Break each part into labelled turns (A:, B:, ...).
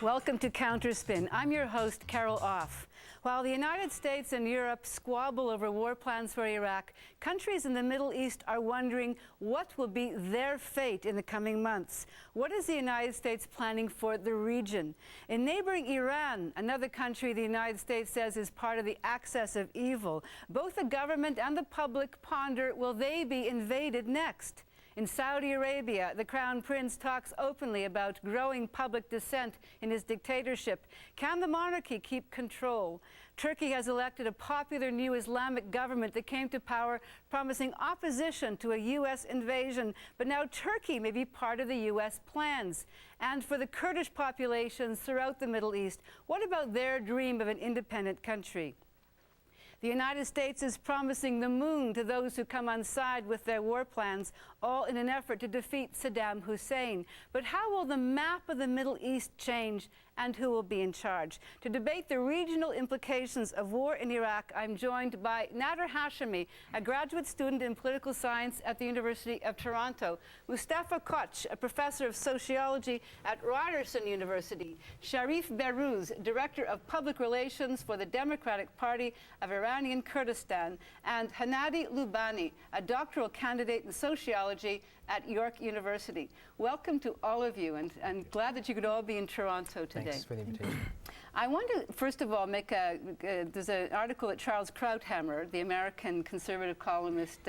A: Welcome to Counterspin. I'm your host, Carol Off. While the United States and Europe squabble over war plans for Iraq, countries in the Middle East are wondering what will be their fate in the coming months. What is the United States planning for the region? In neighboring Iran, another country the United States says is part of the axis of evil, both the government and the public ponder, will they be invaded next? In Saudi Arabia, the Crown Prince talks openly about growing public dissent in his dictatorship. Can the monarchy keep control? Turkey has elected a popular new Islamic government that came to power promising opposition to a U.S. invasion. But now Turkey may be part of the U.S. plans. And for the Kurdish populations throughout the Middle East, what about their dream of an independent country? The United States is promising the moon to those who come on side with their war plans, all in an effort to defeat Saddam Hussein. But how will the map of the Middle East change, and who will be in charge? To debate the regional implications of war in Iraq, I'm joined by Nader Hashemi, a graduate student in political science at the University of Toronto, Mustafa Koc, a professor of sociology at Ryerson University, Sharif Behruz, director of public relations for the Democratic Party of Iranian Kurdistan, and Handi Loubani, a doctoral candidate in sociology at York University. Welcome to all of you, and I'm glad that you could all be in Toronto today.
B: Thanks for the invitation.
A: I want to, first of all, make there's an article that Charles Krauthammer, the American conservative columnist,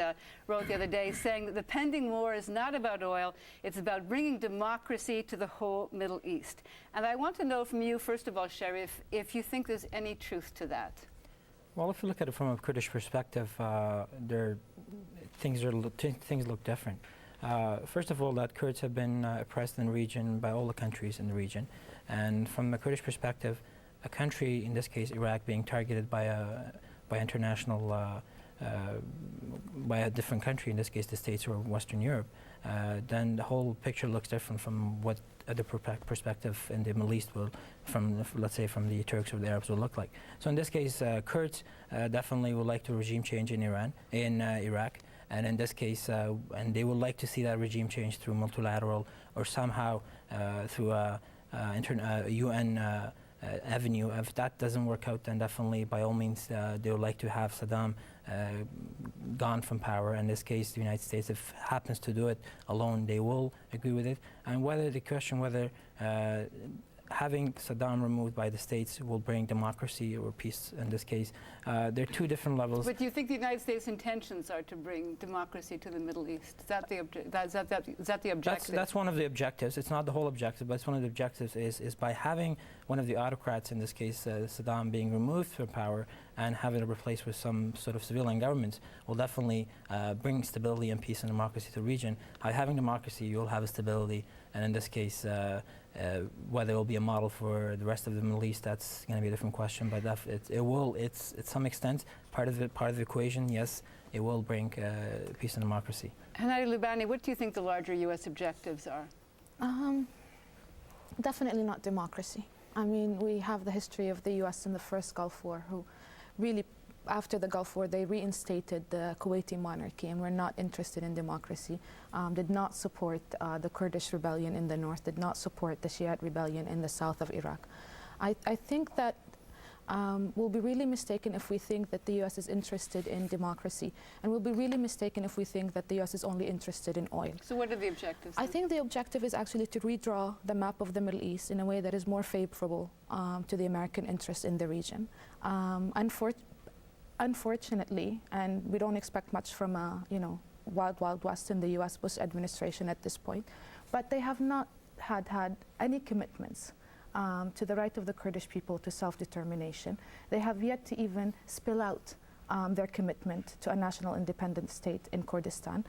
A: wrote the other day, saying that the pending war is not about oil, it's about bringing democracy to the whole Middle East. And I want to know from you, first of all, Sharif, if you think there's any truth to that.
B: Well, if you look at it from a Kurdish perspective, things look different. First of all, that Kurds have been oppressed in the region by all the countries in the region. And from the Kurdish perspective, a country, in this case Iraq, being targeted by a different country, in this case the States or Western Europe, then the whole picture looks different from what the perspective in the Middle East will, let's say, from the Turks or the Arabs will look like. So in this case, Kurds definitely would like to regime change in Iraq. And in this case, and they would like to see that regime change through multilateral or somehow through a UN avenue. If that doesn't work out, then definitely, by all means, they would like to have Saddam gone from power. In this case, the United States, if happens to do it alone, they will agree with it. And whether having Saddam removed by the States will bring democracy or peace in this case. There are two different levels.
A: But do you think the United States' intentions are to bring democracy to the Middle East? Is that the objective?
B: That's one of the objectives. It's not the whole objective, but it's one of the objectives is by having one of the autocrats, in this case Saddam, being removed from power and having it replaced with some sort of civilian government will definitely bring stability and peace and democracy to the region. By having democracy, you'll have a stability, and in this case, whether it will be a model for the rest of the Middle East, that's going to be a different question. But it's to some extent part of the equation. Yes, it will bring peace and democracy.
A: Handi Loubani, what do you think the larger U.S. objectives are?
C: Definitely not democracy. I mean, we have the history of the U.S. in the first Gulf War, who really, after the Gulf War, they reinstated the Kuwaiti monarchy and were not interested in democracy, did not support the Kurdish rebellion in the north, did not support the Shiite rebellion in the south of Iraq. I think that we'll be really mistaken if we think that the U.S. is interested in democracy, and we'll be really mistaken if we think that the U.S. is only interested in oil. So
A: what are the objectives?
C: I think the objective is actually to redraw the map of the Middle East in a way that is more favorable to the American interest in the region. Unfortunately, and we don't expect much from a wild west in the U.S. Bush administration at this point, but they have not had any commitments to the right of the Kurdish people to self-determination. They have yet to even spill out their commitment to a national independent state in Kurdistan.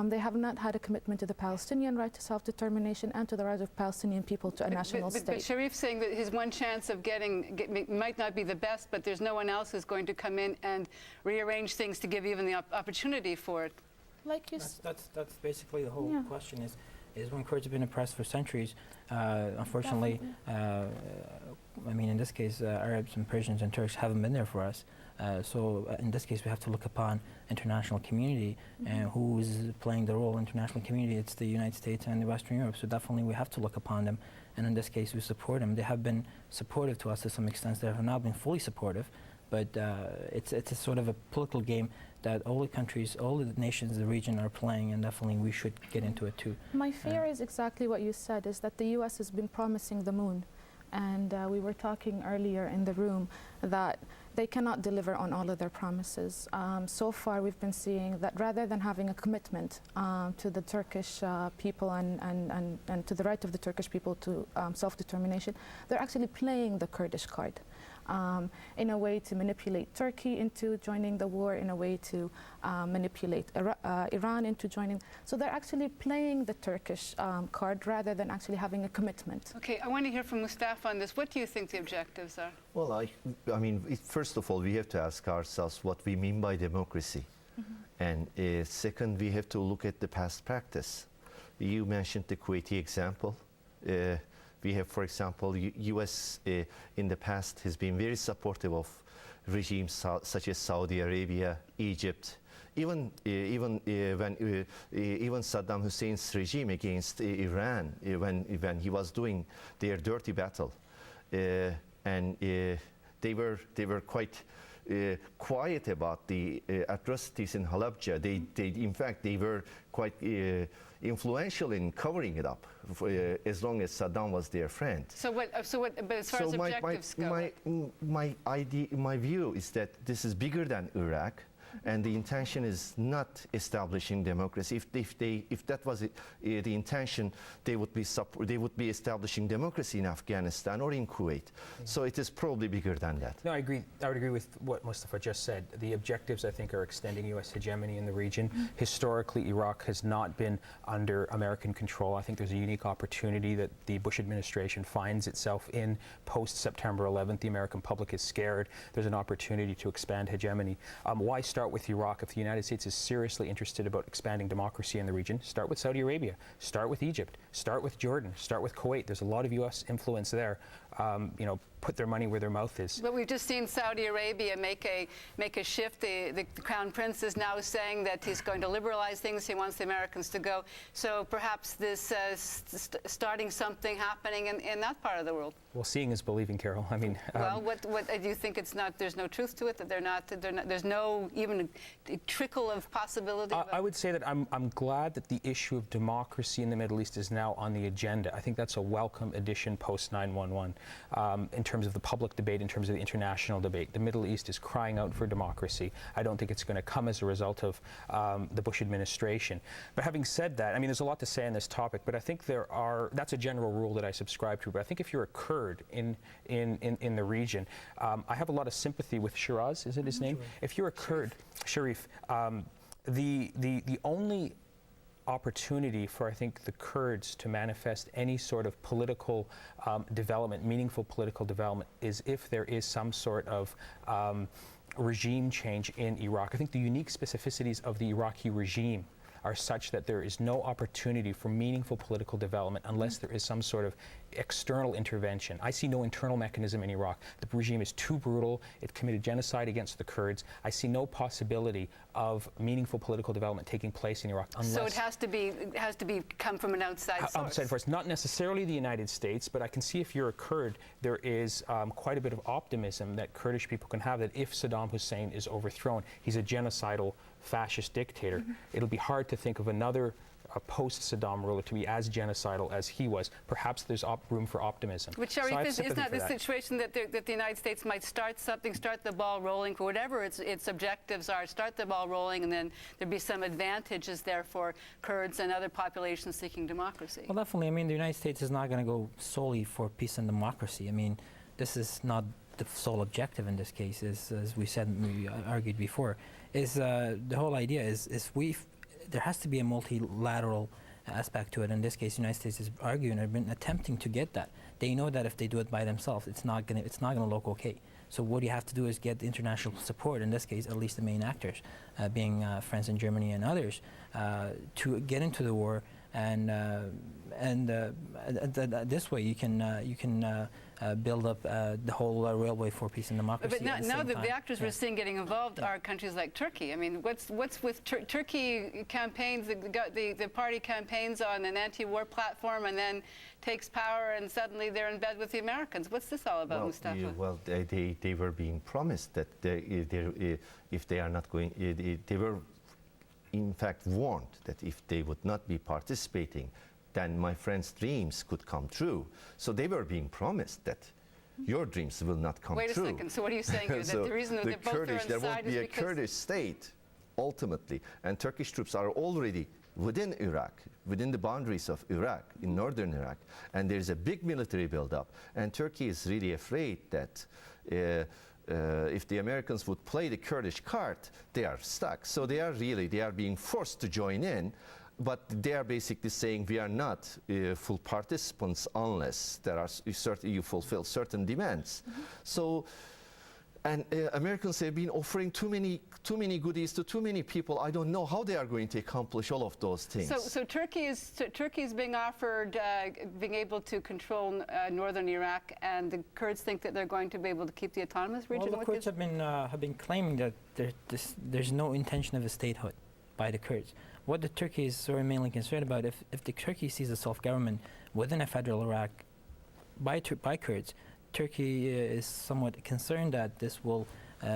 C: They have not had a commitment to the Palestinian right to self-determination and to the right of Palestinian people to a national state.
A: But Sharif's saying that his one chance of might not be the best, but there's no one else who's going to come in and rearrange things to give even the opportunity for it.
C: Like you
B: that's basically the whole question is when Kurds have been oppressed for centuries, unfortunately, I mean, in this case, Arabs and Persians and Turks haven't been there for us. So in this case, we have to look upon international community, and who is playing the role in international community. It's the United States and the Western Europe. So definitely we have to look upon them. And in this case, we support them. They have been supportive to us to some extent. They have not been fully supportive, but it's a sort of a political game that all the countries, all the nations in the region are playing, and definitely we should get into it too.
C: My fear is exactly what you said, is that the US has been promising the moon. And we were talking earlier in the room that they cannot deliver on all of their promises. So far, we've been seeing that rather than having a commitment to the Turkish people and to the right of the Turkish people to self-determination, they're actually playing the Kurdish card. In a way to manipulate Turkey into joining the war, in a way to manipulate Iran into joining. So they're actually playing the Turkish card rather than actually having a commitment.
A: Okay, I want to hear from Mustafa on this. What do you think the objectives are?
D: Well, I mean, first of all, we have to ask ourselves what we mean by democracy. And second, we have to look at the past practice. You mentioned the Kuwaiti example. We have, for example, US in the past has been very supportive of regimes such as Saudi Arabia, Egypt, even Saddam Hussein's regime against Iran when he was doing their dirty battle, and they were quite quiet about the atrocities in Halabja. In fact, they were quite influential in covering it up as long as Saddam was their friend.
A: So what? But as far as objectives go,
D: my view is that this is bigger than Iraq, and the intention is not establishing democracy. If that was the intention, they would be establishing democracy in Afghanistan or in Kuwait. So it is probably bigger than that.
E: No, I agree. I would agree with what Mustafa just said. The objectives, I think, are extending U.S. hegemony in the region. Historically, Iraq has not been under American control. I think there's a unique opportunity that the Bush administration finds itself in post-September 11th. The American public is scared. There's an opportunity to expand hegemony. Why start with Iraq? If the United States is seriously interested about expanding democracy in the region, start with Saudi Arabia, start with Egypt, start with Jordan, start with Kuwait. There's a lot of U.S. influence there. You know, put their money where their mouth is.
A: But we've just seen Saudi Arabia make a shift. The Crown Prince is now saying that he's going to liberalize things. He wants the Americans to go. So perhaps this starting something happening in that part of the world.
E: Well, seeing is believing, Carol. I mean,
A: well, what do you think? It's not. There's no truth to it. That they're not. There's no even a trickle of possibility.
E: I would say that I'm glad that the issue of democracy in the Middle East is now on the agenda. I think that's a welcome addition post 9/11. In terms of the public debate, in terms of the international debate, the Middle East is crying out for democracy. I don't think it's going to come as a result of the Bush administration. But having said that, I mean, there's a lot to say on this topic, but I think that's a general rule that I subscribe to. But I think if you're a Kurd in the region, I have a lot of sympathy with Shiraz, is it his name? If you're a Kurd, Sharif, the only opportunity for, I think, the Kurds to manifest any sort of political development, meaningful political development, is if there is some sort of regime change in Iraq. I think the unique specificities of the Iraqi regime are such that there is no opportunity for meaningful political development unless there is some sort of external intervention. I see no internal mechanism in Iraq. The regime is too brutal. It committed genocide against the Kurds. I see no possibility of meaningful political development taking place in Iraq unless...
A: So it has to come from an outside source.
E: Outside force, not necessarily the United States, but I can see if you're a Kurd, there is quite a bit of optimism that Kurdish people can have that if Saddam Hussein is overthrown, he's a genocidal fascist dictator. It'll be hard to think of another post-Saddam ruler to be as genocidal as he was. Perhaps there's room for optimism.
A: But Sharif, isn't that the situation that the United States might start something, start the ball rolling for whatever its objectives are, start the ball rolling, and then there'd be some advantages there for Kurds and other populations seeking democracy?
B: Well, definitely. I mean, the United States is not going to go solely for peace and democracy. I mean, this is not the sole objective in this case, as we said, we argued before. The whole idea is there has to be a multilateral aspect to it. In this case, the United States is arguing or been attempting to get that. They know that if they do it by themselves, it's not going to look okay. So what you have to do is get the international support. In this case, at least the main actors, being France and Germany and others, to get into the war this way you can build up the whole railway for peace and democracy.
A: But now the actors we're seeing getting involved are countries like Turkey. I mean, what's with Turkey campaigns? The party campaigns on an anti-war platform and then takes power, and suddenly they're in bed with the Americans. What's this all about, Mustafa?
D: Well, they were being promised that if they are not going, they were in fact warned that if they would not be participating, then my friends' dreams could come true. So they were being promised that your dreams will not come true.
A: Wait a second. So what are you saying here?
D: So
A: that the reason that
D: the
A: both are
D: Kurdish,
A: on
D: there
A: side
D: won't be
A: is
D: a
A: because
D: Kurdish state ultimately, and Turkish troops are already within Iraq, within the boundaries of Iraq, in northern Iraq, and there's a big military buildup, and Turkey is really afraid that if the Americans would play the Kurdish card, they are stuck. So they are being forced to join in, but they are basically saying we are not full participants unless there are you fulfill certain demands. So, and Americans have been offering too many goodies to too many people. I don't know how they are going to accomplish all of those things.
A: So Turkey is being offered being able to control northern Iraq, and the Kurds think that they're going to be able to keep the autonomous region.
B: Well, the Kurds have been claiming that there's no intention of a statehood by the Kurds. What the Turkey is sort of mainly concerned about, if the Turkey sees a self-government within a federal Iraq by Kurds, Turkey is somewhat concerned that this will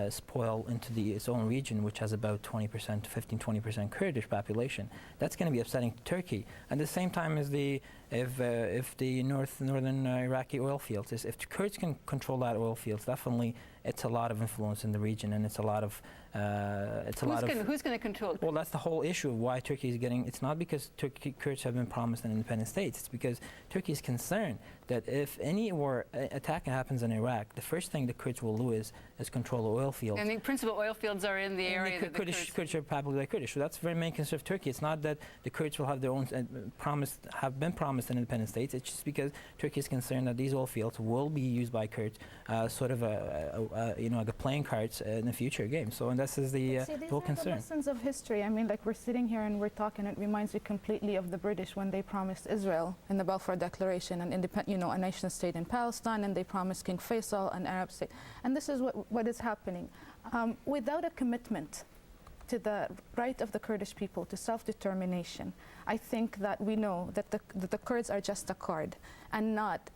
B: spoil into its own region, which has about 20%, 15-20% Kurdish population. That's going to be upsetting to Turkey. At the same time as if the northern Iraqi oil fields, if the Kurds can control that oil fields, definitely it's a lot of influence in the region, and it's a lot of
A: who's going to control it?
B: Well, that's the whole issue of why Turkey is getting. It's not because Kurds have been promised an independent state. It's because Turkey is concerned that if any war attack happens in Iraq, the first thing the Kurds will lose is control of oil fields.
A: And the principal oil fields are in the area
B: that the Kurds are probably like Kurdish. So that's the very main concern of Turkey. It's not that the Kurds will have their own have been promised an independent state. It's just because Turkey is concerned that these oil fields will be used by Kurds, sort of like a playing cards in the future game. So, and this is the whole concern.
C: The lessons of history. I mean, like, we're sitting here and we're talking. It reminds me completely of the British when they promised Israel in the Balfour Declaration an independent, a nation state in Palestine, and they promised King Faisal an Arab state. And this is what is happening. Without a commitment to the right of the Kurdish people to self-determination, I think that we know that the Kurds are just a card, and not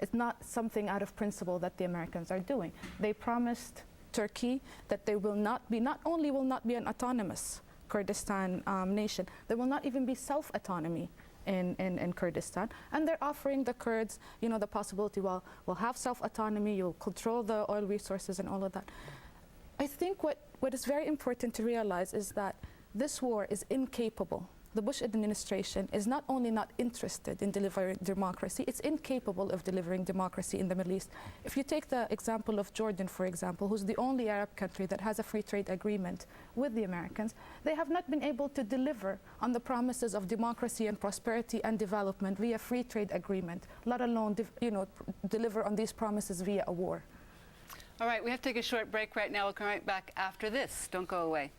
C: it's not something out of principle that the Americans are doing. They promised Turkey that they will not only will not be an autonomous Kurdistan nation, there will not even be self-autonomy in Kurdistan, and they're offering the Kurds, the possibility, well, we'll have self-autonomy, you'll control the oil resources and all of that. I think what is very important to realize is that this war is incapable. The Bush administration is not only not interested in delivering democracy, it's incapable of delivering democracy in the Middle East. If you take the example of Jordan, for example, who's the only Arab country that has a free trade agreement with the Americans, they have not been able to deliver on the promises of democracy and prosperity and development via free trade agreement, let alone deliver on these promises via a war.
A: All right, we have to take a short break right now. We'll come right back after this. Don't go away.